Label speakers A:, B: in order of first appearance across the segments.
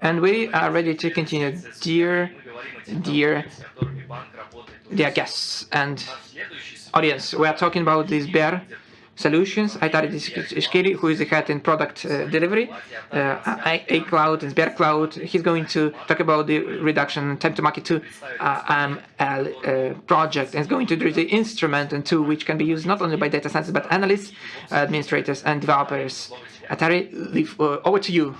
A: And we are ready to continue, dear guests and audience. We are talking about the Sber solutions. Otari Melikishvili, who is the head in product delivery, AIJ and SberCloud. He's going to talk about the reduction time to market to AML project, and is going to do the instrument and tool which can be used not only by data scientists but analysts, administrators, and developers. Otari, over to you.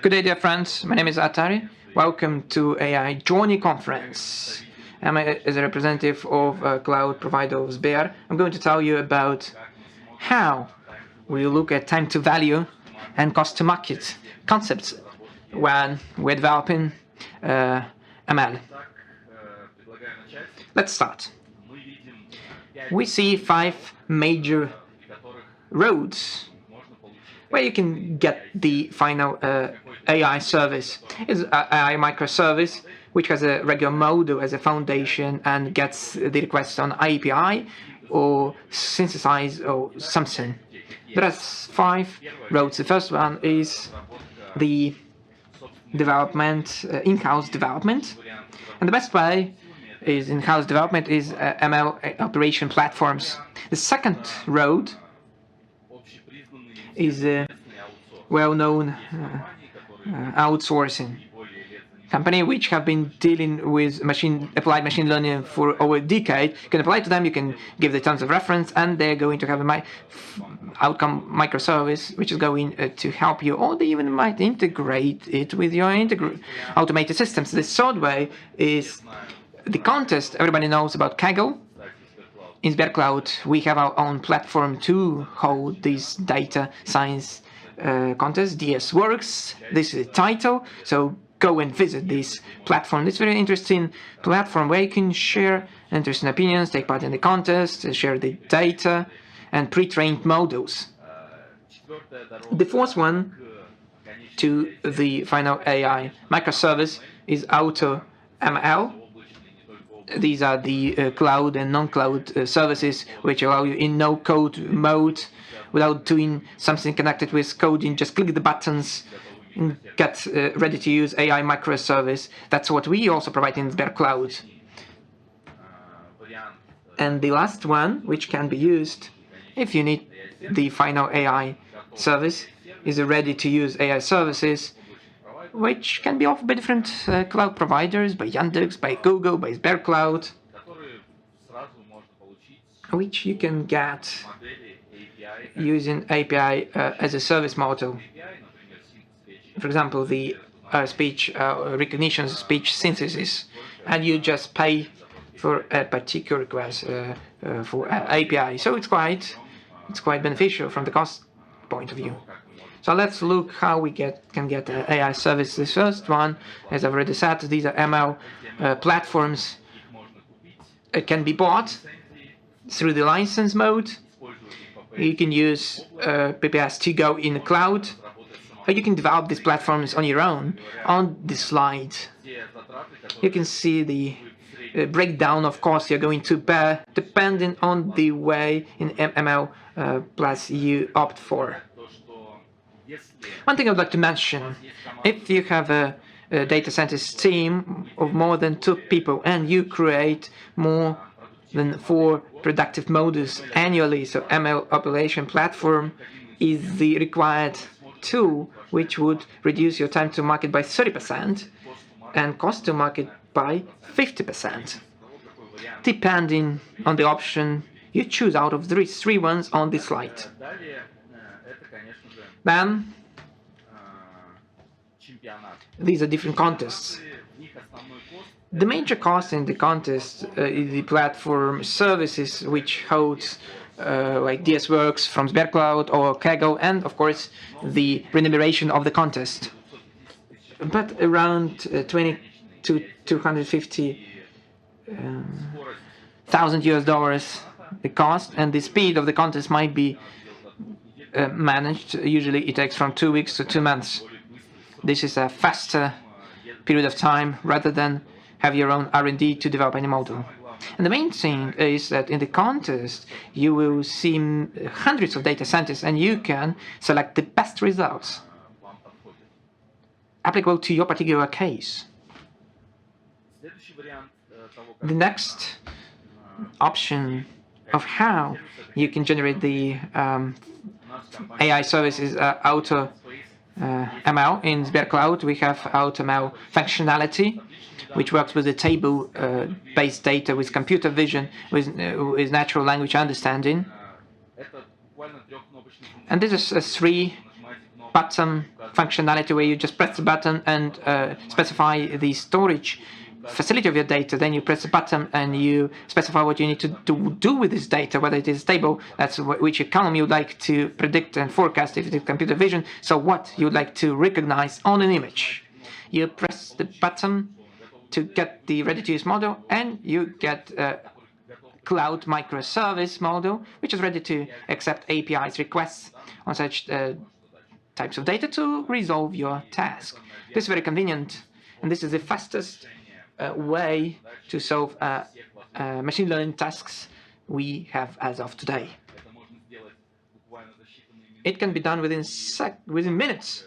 A: Good day, dear friends. My name is Otari. Welcome to AIJ conference. I'm as a representative of a cloud provider of Sber. I'm going to tell you about how we look at time to value and cost to market concepts when we're developing ML. Let's start. We see 5 major roads where you can get the final AI service. It's AI microservice, which has a regular model as a foundation and gets the request on API or synthesize or something. There are 5 roads. The first one is the development, in-house development, and the best way is in-house development is ML operation platforms. The second road is a well-known outsourcing company which have been dealing with applied machine learning for over a decade. You can apply to them, you can give the terms of reference, and they're going to have a outcome microservice which is going to help you, or they even might integrate it with your automated systems. The third way is the contest. Everybody knows about Kaggle. In SberCloud, we have our own platform to hold these data science contests. DS Works, this is the title, so go and visit this platform. It's a very interesting platform where you can share interesting opinions, take part in the contest, share the data, and pre-trained models. The fourth one to the final AI microservice is AutoML. These are the cloud and non-cloud services which allow you in no-code mode without doing something connected with coding. Just click the buttons and get ready to use AI microservice. That's what we also provide in SberCloud. And the last one, which can be used if you need the final AI service, is a ready-to-use AI services which can be offered by different cloud providers, by Yandex, by Google, by SberCloud, which you can get using API as a service model. For example, the speech recognition, speech synthesis, and you just pay for a particular request for API. So it's quite beneficial from the cost point of view. So let's look how we can get AI service. The first one, as I've already said, these are ML platforms. It can be bought through the license mode. You can use PPS to go in the cloud, or you can develop these platforms on your own. On this slide, you can see the breakdown of costs you're going to bear depending on the way in ML plus you opt for. One thing I would like to mention, if you have a data scientist team of more than 2 people and you create more than 4 productive models annually, so ML operation platform is the required tool which would reduce your time to market by 30% and cost to market by 50%, depending on the option you choose out of the 3 ones on this slide. Then, these are different contests. The major cost in the contest is the platform services which holds like DS Works from SberCloud or Kaggle, and of course the remuneration of the contest. But around 20 to 250 thousand $1,000 the cost, and the speed of the contest might be managed. Usually it takes from 2 weeks to 2 months. This is a faster period of time rather than have your own R&D to develop any model. And the main thing is that in the contest, you will see hundreds of data scientists and you can select the best results applicable to your particular case. The next option of how you can generate the AI service is Auto ML. In SberCloud, we have Auto ML functionality, which works with the table-based data with computer vision, with natural language understanding. And this is a three-button functionality where you just press the button and specify the storage facility of your data. Then you press the button and you specify what you need to do with this data, whether it is stable, that's which column you would like to predict and forecast if it is computer vision, so what you would like to recognize on an image. You press the button to get the ready-to-use model, and you get a cloud microservice model, which is ready to accept APIs requests on such types of data to resolve your task. This is very convenient, and this is the fastest way to solve machine learning tasks we have as of today. It can be done within minutes,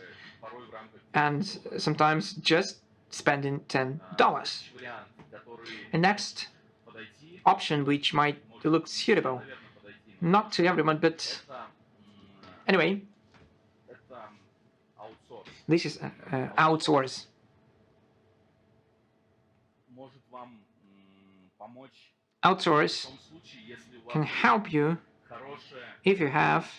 A: and sometimes just spending $10. The next option, which might look suitable, not to everyone, but anyway, this is outsource. Outsource can help you if you have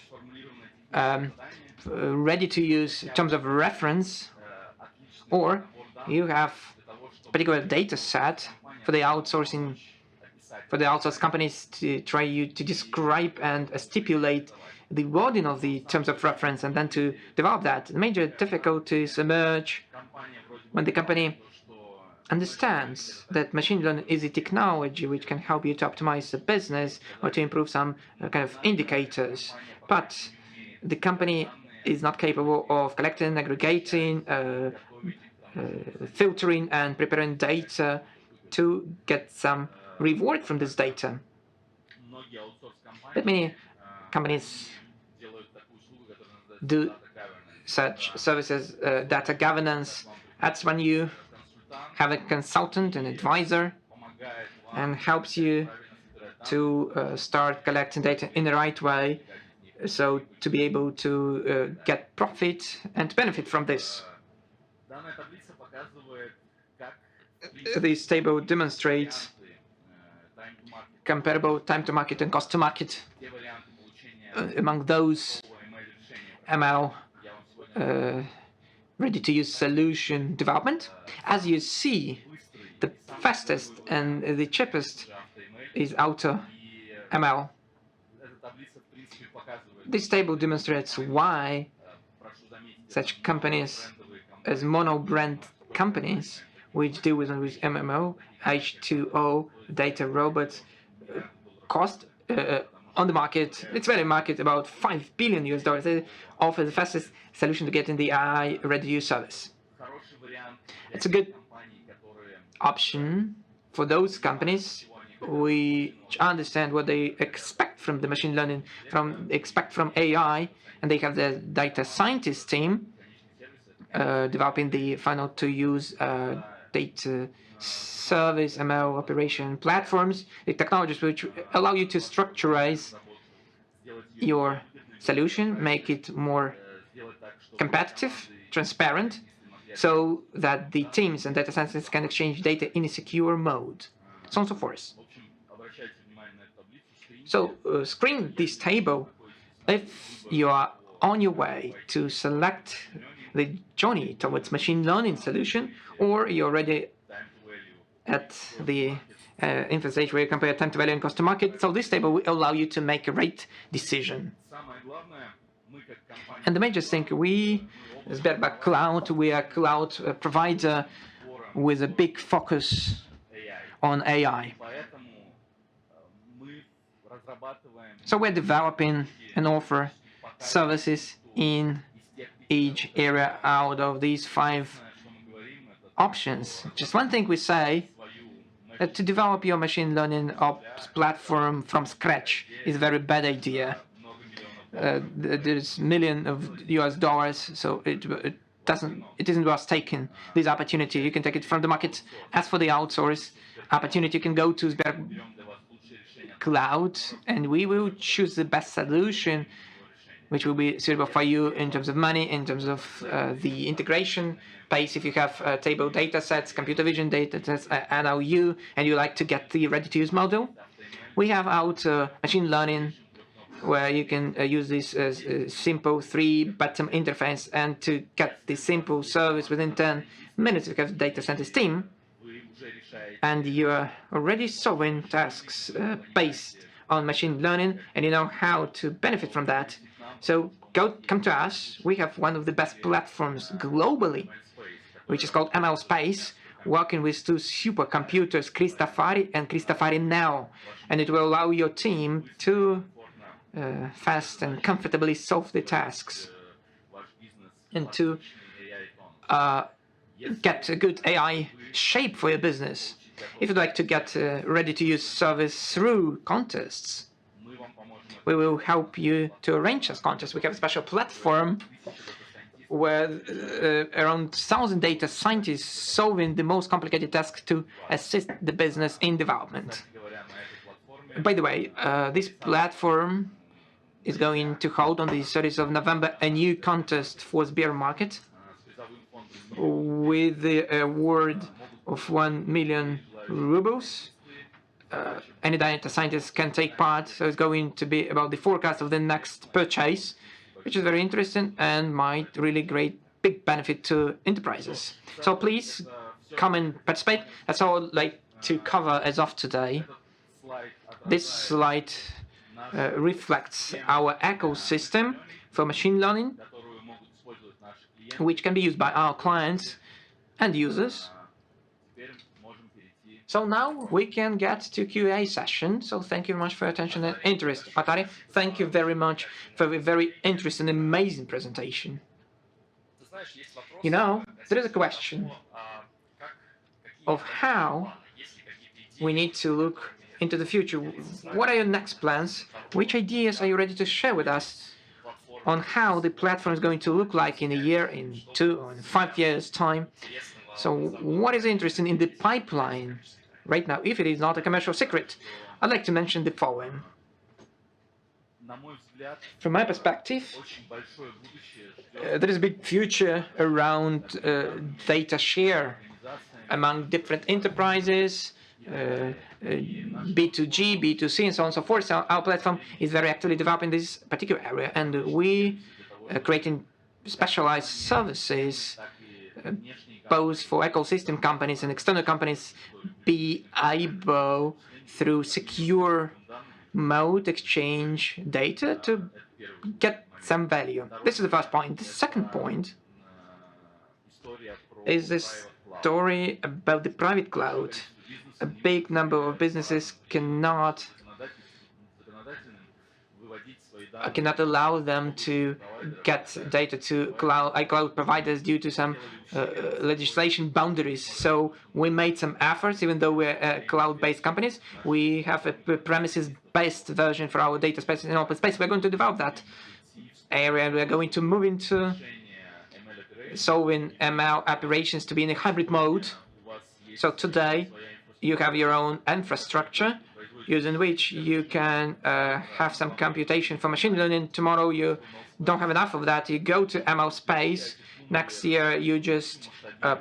A: ready-to-use terms of reference, or you have a particular data set for the outsourced companies to try to describe and stipulate the wording of the terms of reference and then to develop that. Major difficulties emerge when the company understands that machine learning is a technology which can help you to optimize the business or to improve some kind of indicators, but the company is not capable of collecting, aggregating, filtering and preparing data to get some reward from this data. But many companies do such services, data governance. That's when you have a consultant, an advisor, and helps you to start collecting data in the right way, so to be able to get profit and benefit from this. This table demonstrates comparable time to market and cost to market among those ML ready-to-use solution development. As you see, the fastest and the cheapest is Auto ML. This table demonstrates why such companies as mono-brand companies which deal with MMO, H2O, data robots, cost on the market, it's very market, about $5 billion. They offer the fastest solution to get in the AI ready-to-use service. It's a good option for those companies which understand what they expect from the machine learning, expect from AI, and they have the data scientist team developing the final to use data service, ML operation platforms, the technologies which allow you to structurize your solution, make it more competitive, transparent, so that the teams and data scientists can exchange data in a secure mode, so on and so forth. So screen this table if you are on your way to select the journey towards machine learning solution, or you're already at the infant stage where you compare time to value and cost to market. So this table will allow you to make a right decision. And the major thing, we, SberCloud, we are a cloud provider with a big focus on AI. So we're developing and offer services in each area out of these 5 options. Just one thing we say, that to develop your machine learning ops platform from scratch is a very bad idea. There's millions of US dollars, so it isn't worth taking this opportunity. You can take it from the market. As for the outsource opportunity, you can go to SberCloud, and we will choose the best solution, which will be suitable for you in terms of money, in terms of the integration base. If you have table data sets, computer vision data sets, NLU, and you like to get the ready-to-use model, we have out machine learning, where you can use this simple 3-button interface, and to get the simple service within 10 minutes, you have data scientist team, and you are already solving tasks based on machine learning, and you know how to benefit from that. So come to us. We have one of the best platforms globally, which is called ML Space, working with 2 supercomputers, Christafari and Christafari Now, and it will allow your team to fast and comfortably solve the tasks, and to get a good AI shape for your business. If you'd like to get ready-to-use service through contests, we will help you to arrange those contests. We have a special platform where around 1,000 data scientists solving the most complicated tasks to assist the business in development. By the way, this platform is going to hold on the 30th of November a new contest for Sber Market with the award of 1 million rubles. Any data scientist can take part, so it's going to be about the forecast of the next purchase, which is very interesting and might really great big benefit to enterprises. So please come and participate. That's all I'd like to cover as of today. This slide reflects our ecosystem for machine learning, which can be used by our clients and users. So now we can get to Q&A session. So thank you very much for your attention and interest. Otari, thank you very much for a very interesting and amazing presentation. You know, there is a question of how we need to look into the future. What are your next plans? Which ideas are you ready to share with us on how the platform is going to look like in a year, in 2 or in 5 years' time? So what is interesting in the pipeline right now, if it is not a commercial secret? I'd like to mention the following. From my perspective, there is a big future around data share among different enterprises, B2G, B2C, and so on and so forth. So our platform is very actively developing this particular area, and we are creating specialized services both for ecosystem companies and external companies be able, through secure mode, exchange data to get some value. This is the first point. The second point is this story about the private cloud. A big number of businesses cannot allow them to get data to iCloud providers due to some legislation boundaries. So we made some efforts, even though we're cloud-based companies. We have a premises-based version for our data space in open space. We're going to develop that area. We're going to move into solving ML operations to be in a hybrid mode. So today, you have your own infrastructure using which you can have some computation for machine learning. Tomorrow you don't have enough of that. You go to ML space. Next year you just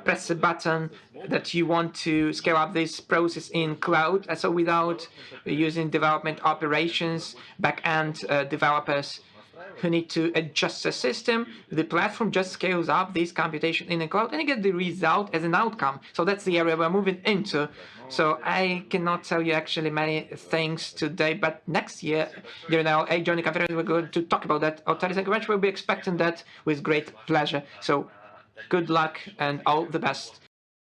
A: press a button that you want to scale up this process in cloud. So without using development operations, back-end developers who need to adjust the system, the platform just scales up this computation in the cloud and you get the result as an outcome. So that's the area we're moving into. So I cannot tell you actually many things today, but next year during our AIJ conference we're going to talk about that. Otari, thank you very much. We'll be expecting that with great pleasure. So good luck and all the best.